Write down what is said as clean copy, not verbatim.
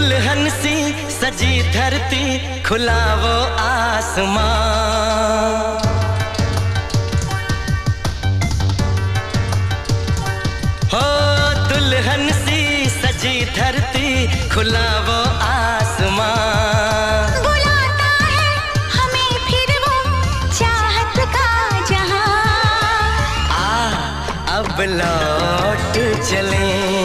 दुल्हन सी सजी धरती, खुला वो आसमां। हो दुल्हन सी सजी धरती, खुला वो आसमां। बुलाता है हमें फिर वो चाहत का जहां। अब लौट चलें।